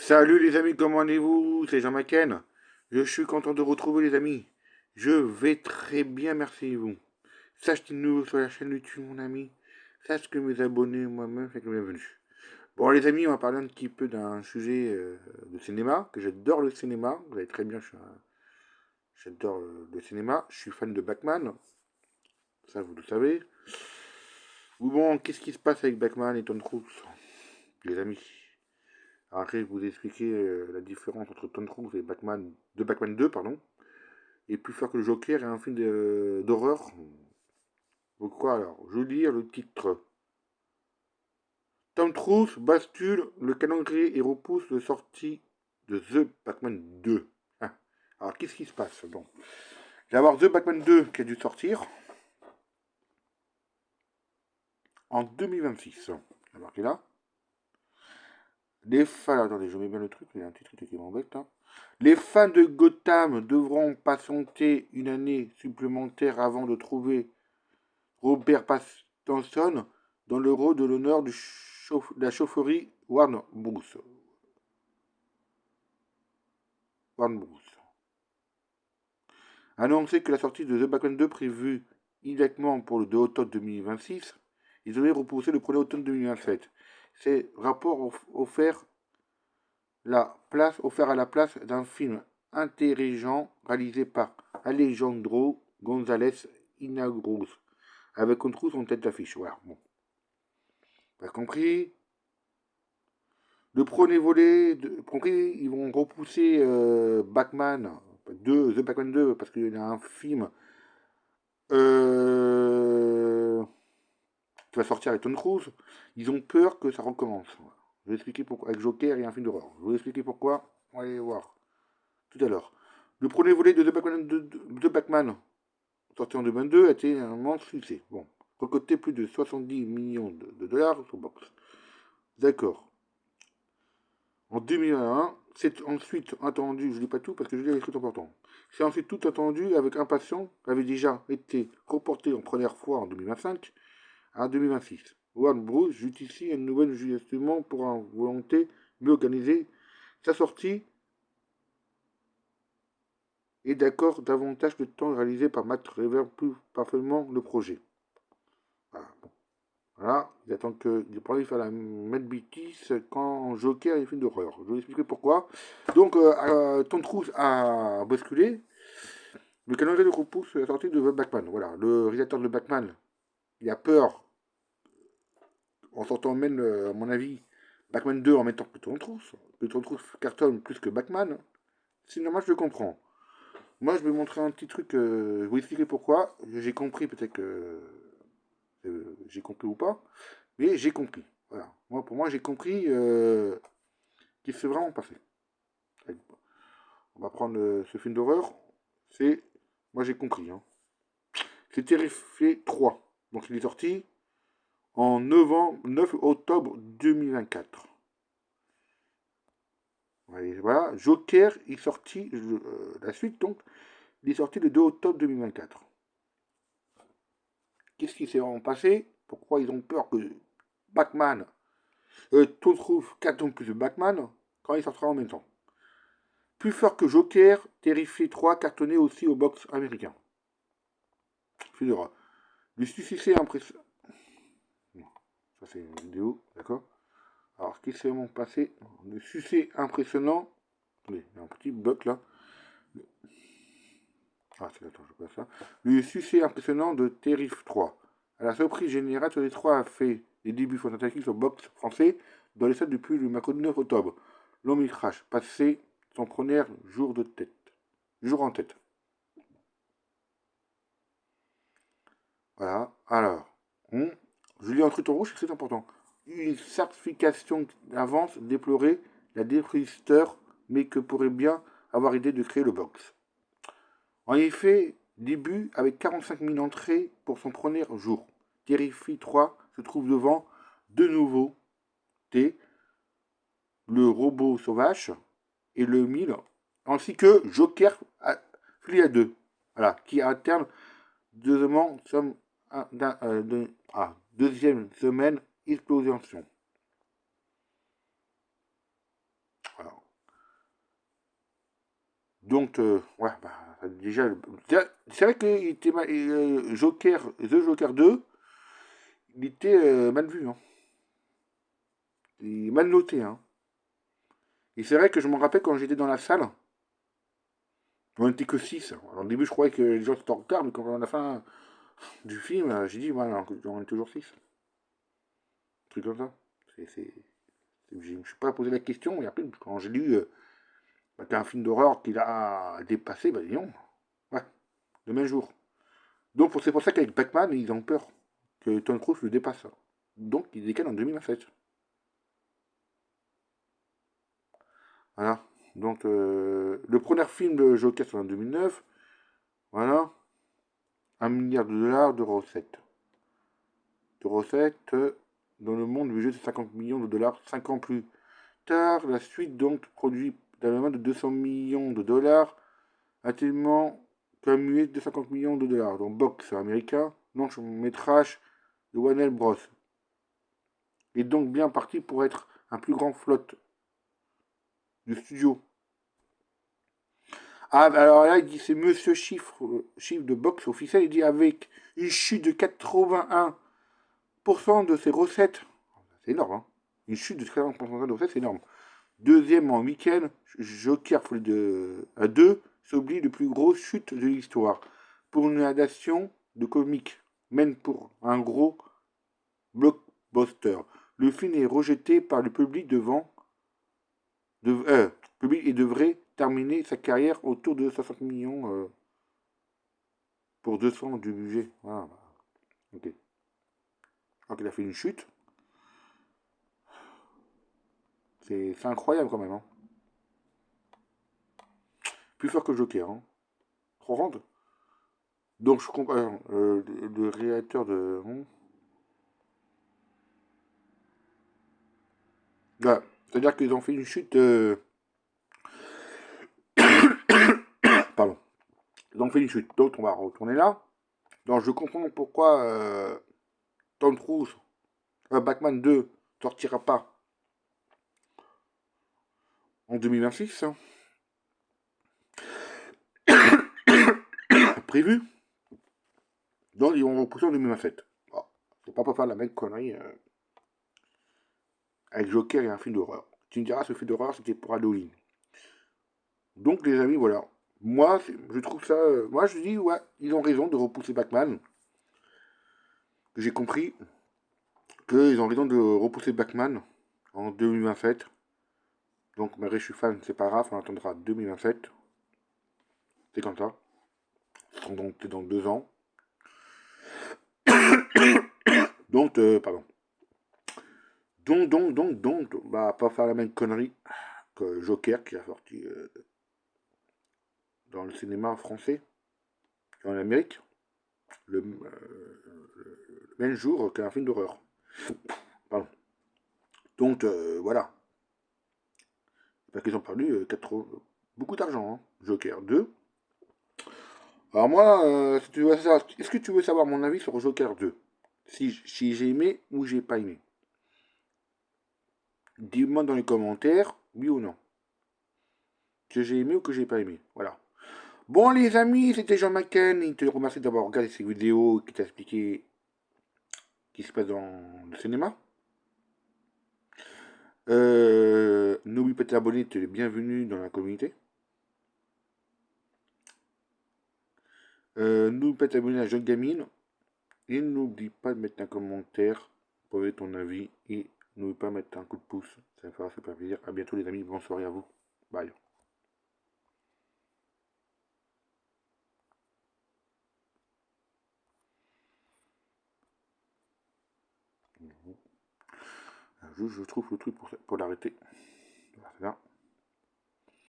Salut les amis, comment allez-vous? C'est Jean Macken. Je suis content de retrouver les amis. Je vais très bien, merci et vous. Sache que nouveau sur la chaîne YouTube, mon ami. Sache que mes abonnés, moi-même, c'est que bienvenue. Bon les amis, on va parler un petit peu d'un sujet de cinéma, que j'adore le cinéma. Vous savez très bien, j'adore le cinéma. Je suis fan de Batman, ça vous le savez. Ou bon, qu'est-ce qui se passe avec Batman et Tom Cruise, les amis? Alors après, je vais vous expliquer la différence entre Tom Cruise et Batman 2, pardon. Et plus fort que le Joker est un film d'horreur. Pourquoi alors? Je lis le titre. Tom Cruise bascule le calendrier et repousse la sortie de The Batman 2. Ah. Alors qu'est-ce qui se passe? Bon. Il va y avoir The Batman 2 qui a dû sortir en 2026. Il a marqué là. Les fans, attendez, je mets bien le truc, il y a un petit truc qui m'embête là. Les fans de Gotham devront patienter une année supplémentaire avant de trouver Robert Pattinson dans le rôle de l'honneur de la chaufferie Warner Bros. Warner Bros. Annoncé que la sortie de The Batman 2 prévue immédiatement pour le 2 octobre 2026, ils devaient repousser le 1er automne 2027. Ces rapports offert à la place d'un film intelligent réalisé par Alejandro González Inarritu, avec Tom Cruise en tête d'affiche. Voilà, bon. Pas compris. Le premier volet, compris, ils vont repousser Batman 2, The Batman 2, parce qu'il y a un film qui va sortir avec Tom Cruise. Ils ont peur que ça recommence. Je vais expliquer pourquoi. Avec Joker et un film d'horreur. Je vais expliquer pourquoi. On va aller voir tout à l'heure. Le premier volet de The Batman sorti en 2022, a été un immense succès. Bon, recoté plus de 70 millions de dollars sur box. D'accord. En 2001, c'est ensuite attendu, je ne lis pas tout parce que je lis les trucs importants. C'est ensuite tout attendu avec impatience, avait déjà été reporté en première fois en 2025 à 2026. Warner Bros. Justifie une nouvelle ajustement pour une volonté mieux organisée. Sa sortie est d'accord davantage le temps réalisé par Matt Rever plus parfaitement le projet. Voilà. Bon. Voilà, ils attendent que ils pourraient faire la même bêtise quand Joker est un film d'horreur. Je vais vous expliquer pourquoi. Donc, Tom Cruise a basculé. Le calendrier de repousse la sortie de The Batman. Voilà, le réalisateur de Batman, il a peur, en sortant même, à mon avis, Batman 2 en mettant que Tom Cruise. Que Tom Cruise cartonne plus que Batman. C'est normal, je le comprends. Moi, je vais montrer un petit truc, je vais vous expliquer pourquoi. J'ai compris, peut-être que j'ai compris ou pas, mais j'ai compris. Voilà. Moi, pour moi, j'ai compris qui s'est vraiment passé. On va prendre ce film d'horreur. C'est. Moi, j'ai compris. Hein. C'est Terrifié 3. Donc, il est sorti en 9 octobre 2024. Voilà. Joker est sorti. La suite, donc, il est sorti le 2 octobre 2024. Qu'est-ce qui s'est vraiment passé? Pourquoi ils ont peur que Batman. Tout trouve 4 ans plus de Batman quand il sortira en même temps? Plus fort que Joker, Terrifié 3 cartonné aussi au box américain. Le succès impressionnant. Ça, c'est une vidéo, d'accord? Alors, ce qui s'est vraiment passé, le succès impressionnant. Oui, il y a un petit bloc là. Ah, c'est attends, je vois ça. Le succès impressionnant de Terrif 3. À la surprise générale, sur les 3 a fait des débuts fantastiques sur box français dans les salles depuis le mercredi 9 octobre. Long métrage, passé son premier jour de tête. Jour en tête. Voilà. Alors, je lis un truc en rouge, c'est important. Une certification d'avance déplorait la défristeur, mais que pourrait bien avoir idée de créer le box. En effet, début avec 45 000 entrées pour son premier jour. Terrify 3 se trouve devant de nouveau T, le robot sauvage et le 1000, ainsi que Joker Flia 2, voilà, qui à terme deuxième semaine explosion. Alors, Donc, ouais, bah, déjà, c'est vrai que Joker, The Joker 2, il était mal vu, hein. Il est mal noté, hein. Et c'est vrai que je me rappelle quand j'étais dans la salle, on n'était que 6. Alors, au début, je croyais que les gens étaient en retard, mais quand on a la fin du film, j'ai dit, voilà, on est toujours 6. Un truc comme ça. Je ne me suis pas posé la question, et après, quand j'ai lu bah, qu'il y a un film d'horreur qui l'a dépassé, bah, dis non. Ouais, le même jour. Donc, c'est pour ça qu'avec Batman, ils ont peur que Tom Cruise le dépasse. Donc, il décale en 2027. Voilà. Donc, le premier film de Joker, c'est en 2009. Voilà. 1 milliard de dollars de recettes. Dans le monde, le budget de 50 millions de dollars 5 ans plus tard. La suite, donc, produit dans le de 200 millions de dollars, a tellement cumulé de 50 millions de dollars. Donc, box américain, long-métrage de Warner Bros. Est donc bien parti pour être un plus grand flotte du studio. Ah, alors là, il dit c'est monsieur chiffre de box officiel. Il dit avec une chute de 81% de ses recettes. C'est énorme, hein. Une chute de 80% de recettes, c'est énorme. Deuxième en week-end, Joker à 2 s'oublie le plus gros chute de l'histoire. Pour une adaptation de comics, même pour un gros blockbuster. Le film est rejeté par le public public et devrait terminer sa carrière autour de 60 millions pour 200 du budget. Ah, ok. Je crois qu'il a fait une chute. C'est incroyable quand même, hein. Plus fort que Joker, hein. Trop rente. Donc je comprends. Le réalisateur de. Voilà. C'est-à-dire qu'ils ont fait une chute. Pardon. Ils ont fait une chute. Donc on va retourner là. Donc je comprends pourquoi Tom Cruise, Batman 2 sortira pas en 2026, hein, prévu. Donc ils vont repousser en 2027. Bon, faut pas faire la même connerie avec Joker et un film d'horreur. Tu me diras, ce film d'horreur, c'était pour Halloween. Donc les amis, voilà. Moi, je trouve ça. Moi, je dis, ouais, ils ont raison de repousser Batman. J'ai compris qu'ils ont raison de repousser Batman en 2027. Donc, malgré je suis fan, c'est pas grave, on attendra 2027. C'est comme ça. C'est dans 2 ans. Donc, pardon. Bah, pas faire la même connerie que Joker qui a sorti dans le cinéma français, en Amérique, le même jour qu'un film d'horreur. Pardon. Donc, voilà. Parce qu'ils ont perdu beaucoup d'argent, hein. Joker 2. Alors moi, est-ce que tu veux savoir mon avis sur Joker 2? Si j'ai aimé ou j'ai pas aimé. Dis-moi dans les commentaires, oui ou non. Que j'ai aimé ou que j'ai pas aimé. Voilà. Bon les amis, c'était Jean Macken. Il te remercie d'avoir regardé ces vidéos qui t'a expliqué ce qui se passe dans le cinéma. N'oublie pas de t'abonner, tu es le bienvenu dans la communauté. N'oublie pas de t'abonner à Jeune Gamine. Et n'oublie pas de mettre un commentaire pour donner ton avis. Et n'oublie pas de mettre un coup de pouce. Ça me fera super plaisir. A bientôt les amis. Bonne soirée à vous. Bye. Je trouve le truc pour l'arrêter. Voilà.